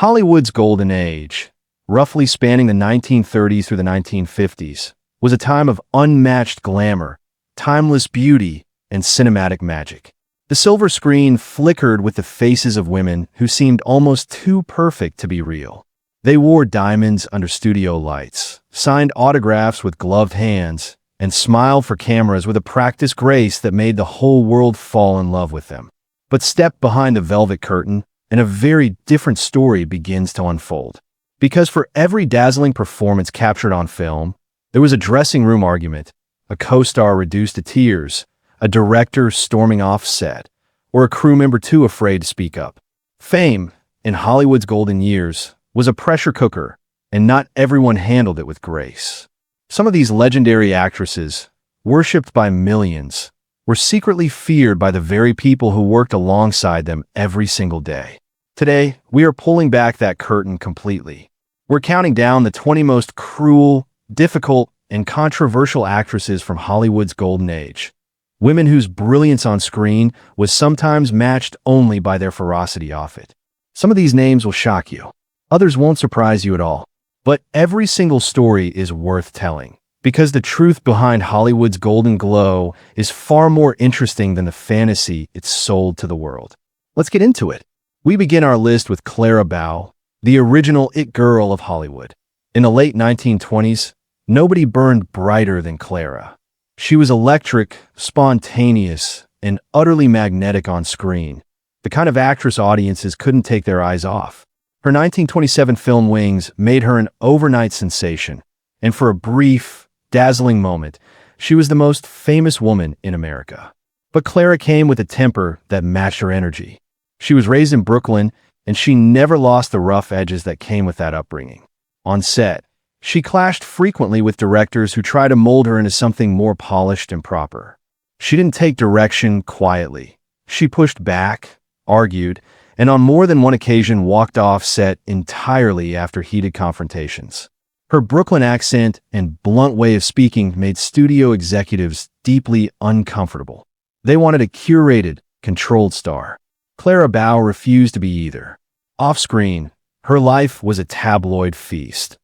Hollywood's golden age, roughly spanning the 1930s through the 1950s, was a time of unmatched glamour, timeless beauty, and cinematic magic. The silver screen flickered with the faces of women who seemed almost too perfect to be real. They wore diamonds under studio lights, signed autographs with gloved hands, and smiled for cameras with a practiced grace that made the whole world fall in love with them. But step behind the velvet curtain, and a very different story begins to unfold. Because for every dazzling performance captured on film, there was a dressing room argument, a co-star reduced to tears, a director storming off set, or a crew member too afraid to speak up. Fame, in Hollywood's golden years, was a pressure cooker, and not everyone handled it with grace. Some of these legendary actresses, worshipped by millions, were secretly feared by the very people who worked alongside them every single day. Today, we are pulling back that curtain completely. We're counting down the 20 most cruel, difficult, and controversial actresses from Hollywood's golden age. Women whose brilliance on screen was sometimes matched only by their ferocity off it. Some of these names will shock you. Others won't surprise you at all. But every single story is worth telling, because the truth behind Hollywood's golden glow is far more interesting than the fantasy it sold to the world. Let's get into it. We begin our list with Clara Bow, the original it girl of Hollywood. In the late 1920s, nobody burned brighter than Clara. She was electric, spontaneous, and utterly magnetic on screen, the kind of actress audiences couldn't take their eyes off. Her 1927 film Wings made her an overnight sensation, and for a brief, dazzling moment, she was the most famous woman in America. But Clara came with a temper that matched her energy. She was raised in Brooklyn, and she never lost the rough edges that came with that upbringing. On set, she clashed frequently with directors who tried to mold her into something more polished and proper. She didn't take direction quietly. She pushed back, argued, and on more than one occasion walked off set entirely after heated confrontations. Her Brooklyn accent and blunt way of speaking made studio executives deeply uncomfortable. They wanted a curated, controlled star. Clara Bow refused to be either. Off-screen, her life was a tabloid feast.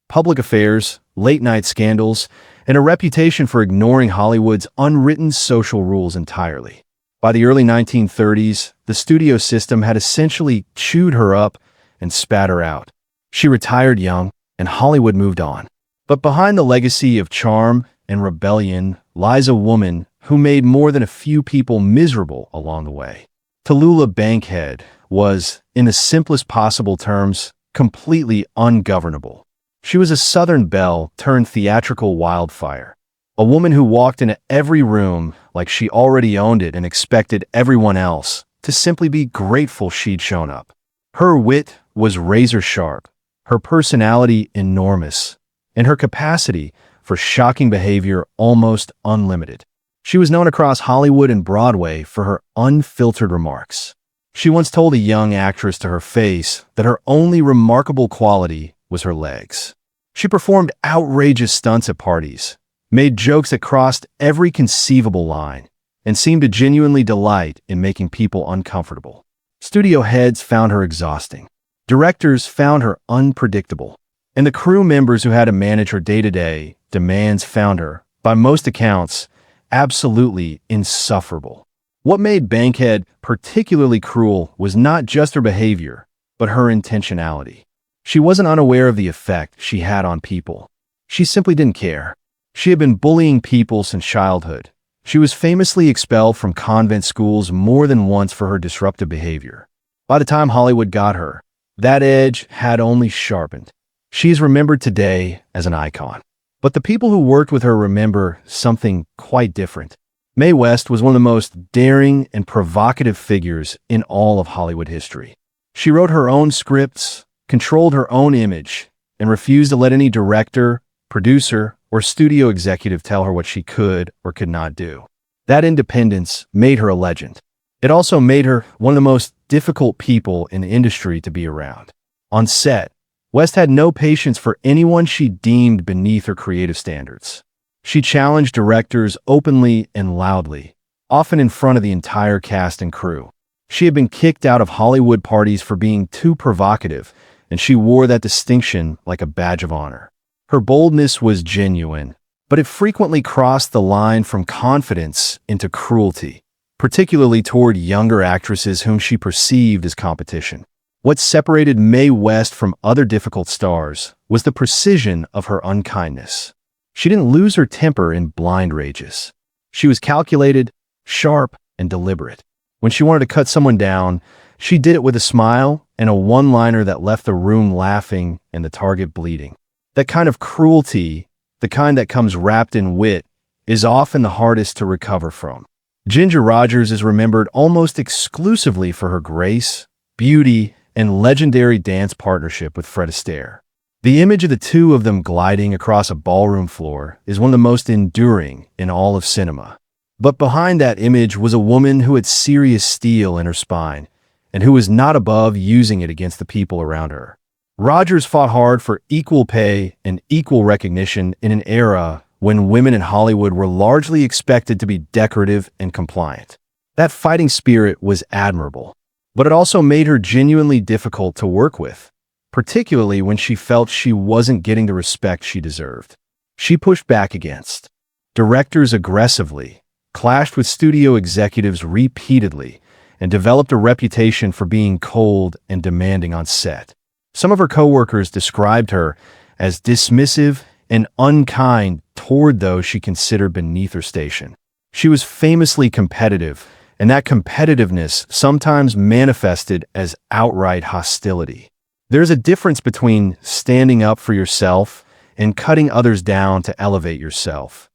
Public affairs, late-night scandals, and a reputation for ignoring Hollywood's unwritten social rules entirely. By the early 1930s, the studio system had essentially chewed her up and spat her out. She retired young, and Hollywood moved on. But behind the legacy of charm and rebellion lies a woman who made more than a few people miserable along the way. Tallulah Bankhead was, in the simplest possible terms, completely ungovernable. She was a Southern belle turned theatrical wildfire, a woman who walked into every room like she already owned it and expected everyone else to simply be grateful she'd shown up. Her wit was razor sharp, her personality enormous, and her capacity for shocking behavior almost unlimited. She was known across Hollywood and Broadway for her unfiltered remarks. She once told a young actress to her face that her only remarkable quality was her legs. She performed outrageous stunts at parties, made jokes that crossed every conceivable line, and seemed to genuinely delight in making people uncomfortable. Studio heads found her exhausting. Directors found her unpredictable. And the crew members who had to manage her day-to-day demands found her, by most accounts, absolutely insufferable. What made Bankhead particularly cruel was not just her behavior, but her intentionality. She wasn't unaware of the effect she had on people. She simply didn't care. She had been bullying people since childhood. She was famously expelled from convent schools more than once for her disruptive behavior. By the time Hollywood got her, that edge had only sharpened. She is remembered today as an icon. But the people who worked with her remember something quite different. Mae West was one of the most daring and provocative figures in all of Hollywood history. She wrote her own scripts, controlled her own image, and refused to let any director, producer, or studio executive tell her what she could or could not do. That independence made her a legend. It also made her one of the most difficult people in the industry to be around. On set, West had no patience for anyone she deemed beneath her creative standards. She challenged directors openly and loudly, often in front of the entire cast and crew. She had been kicked out of Hollywood parties for being too provocative, and she wore that distinction like a badge of honor. Her boldness was genuine, but it frequently crossed the line from confidence into cruelty, particularly toward younger actresses whom she perceived as competition. What separated Mae West from other difficult stars was the precision of her unkindness. She didn't lose her temper in blind rages. She was calculated, sharp, and deliberate. When she wanted to cut someone down, she did it with a smile and a one-liner that left the room laughing and the target bleeding. That kind of cruelty, the kind that comes wrapped in wit, is often the hardest to recover from. Ginger Rogers is remembered almost exclusively for her grace, beauty, and legendary dance partnership with Fred Astaire. The image of the two of them gliding across a ballroom floor is one of the most enduring in all of cinema. But behind that image was a woman who had serious steel in her spine, and who was not above using it against the people around her. Rogers fought hard for equal pay and equal recognition in an era when women in Hollywood were largely expected to be decorative and compliant. That fighting spirit was admirable, but it also made her genuinely difficult to work with, particularly when she felt she wasn't getting the respect she deserved. She pushed back against directors aggressively, clashed with studio executives repeatedly, and developed a reputation for being cold and demanding on set. Some of her coworkers described her as dismissive and unkind toward those she considered beneath her station. She was famously competitive, and that competitiveness sometimes manifested as outright hostility. There's a difference between standing up for yourself and cutting others down to elevate yourself.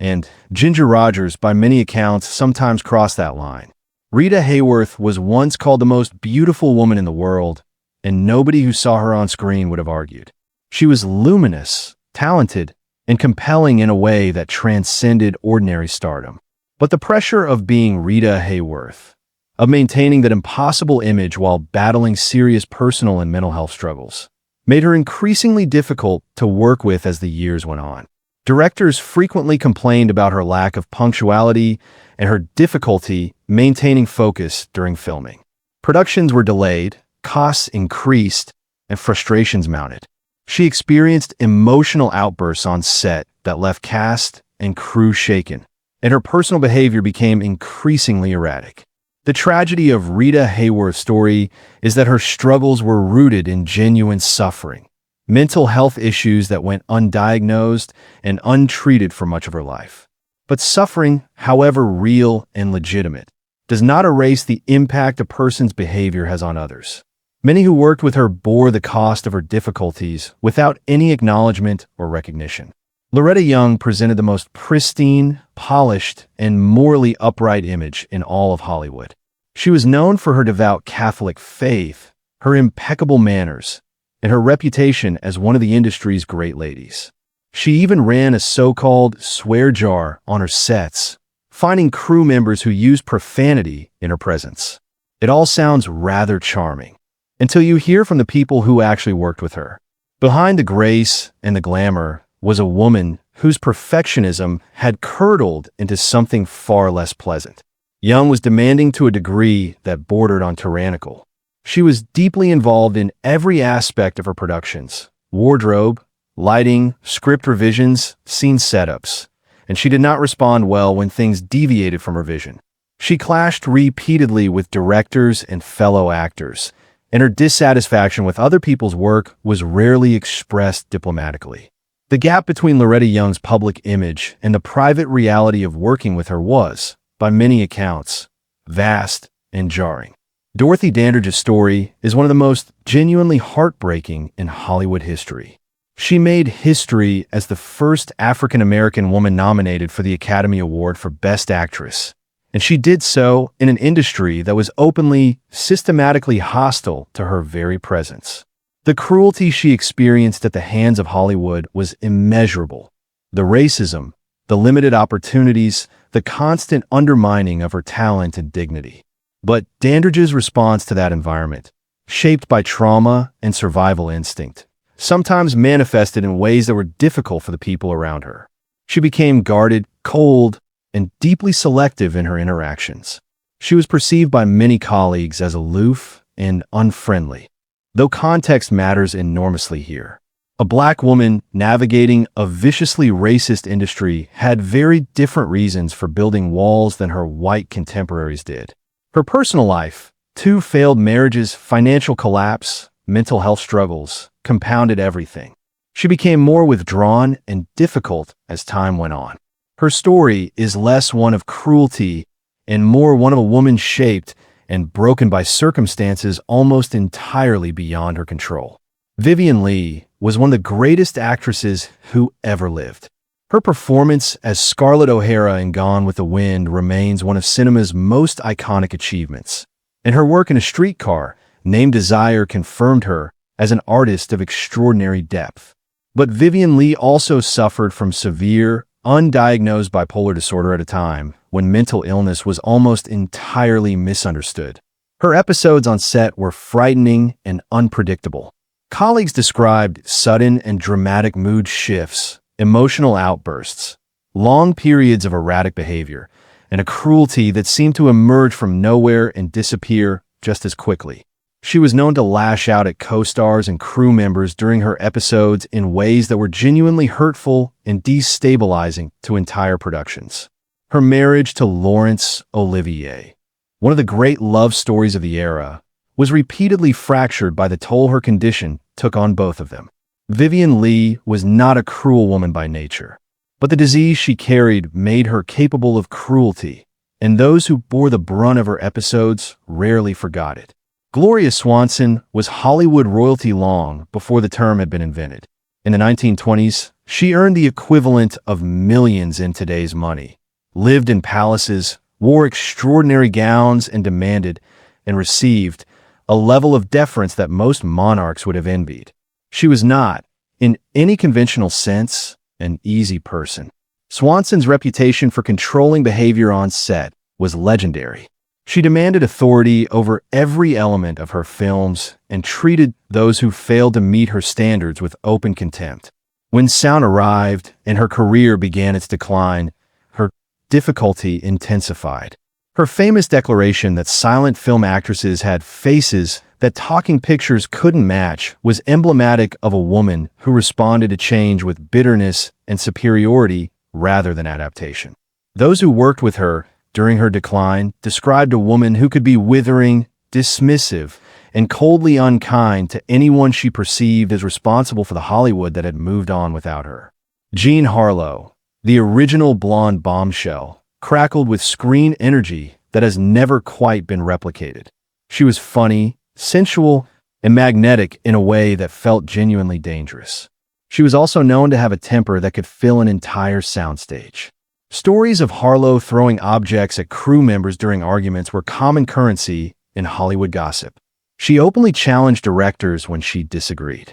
And Ginger Rogers, by many accounts, sometimes crossed that line. Rita Hayworth was once called the most beautiful woman in the world, and nobody who saw her on screen would have argued. She was luminous, talented, and compelling in a way that transcended ordinary stardom. But the pressure of being Rita Hayworth, of maintaining that impossible image while battling serious personal and mental health struggles, made her increasingly difficult to work with as the years went on. Directors frequently complained about her lack of punctuality and her difficulty maintaining focus during filming. Productions were delayed, costs increased, and frustrations mounted. She experienced emotional outbursts on set that left cast and crew shaken, and her personal behavior became increasingly erratic. The tragedy of Rita Hayworth's story is that her struggles were rooted in genuine suffering, mental health issues that went undiagnosed and untreated for much of her life. But suffering, however real and legitimate, does not erase the impact a person's behavior has on others. Many who worked with her bore the cost of her difficulties without any acknowledgement or recognition. Loretta Young presented the most pristine, polished, and morally upright image in all of Hollywood. She was known for her devout Catholic faith, her impeccable manners, and her reputation as one of the industry's great ladies. She even ran a so-called swear jar on her sets, finding crew members who used profanity in her presence. It all sounds rather charming, until you hear from the people who actually worked with her. Behind the grace and the glamour was a woman whose perfectionism had curdled into something far less pleasant. Young was demanding to a degree that bordered on tyrannical. She was deeply involved in every aspect of her productions: wardrobe, lighting, script revisions, scene setups, and she did not respond well when things deviated from her vision. She clashed repeatedly with directors and fellow actors, and her dissatisfaction with other people's work was rarely expressed diplomatically. The gap between Loretta Young's public image and the private reality of working with her was, by many accounts, vast and jarring. Dorothy Dandridge's story is one of the most genuinely heartbreaking in Hollywood history. She made history as the first African-American woman nominated for the Academy Award for Best Actress, and she did so in an industry that was openly, systematically hostile to her very presence. The cruelty she experienced at the hands of Hollywood was immeasurable. The racism, the limited opportunities, the constant undermining of her talent and dignity. But Dandridge's response to that environment, shaped by trauma and survival instinct, sometimes manifested in ways that were difficult for the people around her. She became guarded, cold, and deeply selective in her interactions. She was perceived by many colleagues as aloof and unfriendly. though context matters enormously here. A black woman navigating a viciously racist industry had very different reasons for building walls than her white contemporaries did. Her personal life, two failed marriages, financial collapse, mental health struggles, compounded everything. She became more withdrawn and difficult as time went on. Her story is less one of cruelty and more one of a woman shaped and broken by circumstances almost entirely beyond her control. Vivien Leigh was one of the greatest actresses who ever lived. Her performance as Scarlett O'Hara in Gone with the Wind remains one of cinema's most iconic achievements, and her work in A Streetcar Named Desire confirmed her as an artist of extraordinary depth. But Vivien Leigh also suffered from severe, undiagnosed bipolar disorder at a time when mental illness was almost entirely misunderstood. Her episodes on set were frightening and unpredictable. Colleagues described sudden and dramatic mood shifts, emotional outbursts, long periods of erratic behavior, and a cruelty that seemed to emerge from nowhere and disappear just as quickly. She was known to lash out at co-stars and crew members during her episodes in ways that were genuinely hurtful and destabilizing to entire productions. Her marriage to Laurence Olivier, one of the great love stories of the era, was repeatedly fractured by the toll her condition took on both of them. Vivien Leigh was not a cruel woman by nature, but the disease she carried made her capable of cruelty, and those who bore the brunt of her episodes rarely forgot it. Gloria Swanson was Hollywood royalty long before the term had been invented. In the 1920s, she earned the equivalent of millions in today's money, lived in palaces, wore extraordinary gowns, and demanded and received a level of deference that most monarchs would have envied. She was not, in any conventional sense, an easy person. Swanson's reputation for controlling behavior on set was legendary. She demanded authority over every element of her films and treated those who failed to meet her standards with open contempt. When sound arrived and her career began its decline, her difficulty intensified. Her famous declaration that silent film actresses had faces that talking pictures couldn't match was emblematic of a woman who responded to change with bitterness and superiority rather than adaptation. Those who worked with her during her decline described a woman who could be withering, dismissive, and coldly unkind to anyone she perceived as responsible for the Hollywood that had moved on without her. Jean Harlow, the original blonde bombshell, crackled with screen energy that has never quite been replicated. She was funny, sensual, and magnetic in a way that felt genuinely dangerous. She was also known to have a temper that could fill an entire soundstage. Stories of Harlow throwing objects at crew members during arguments were common currency in Hollywood gossip. She openly challenged directors when she disagreed.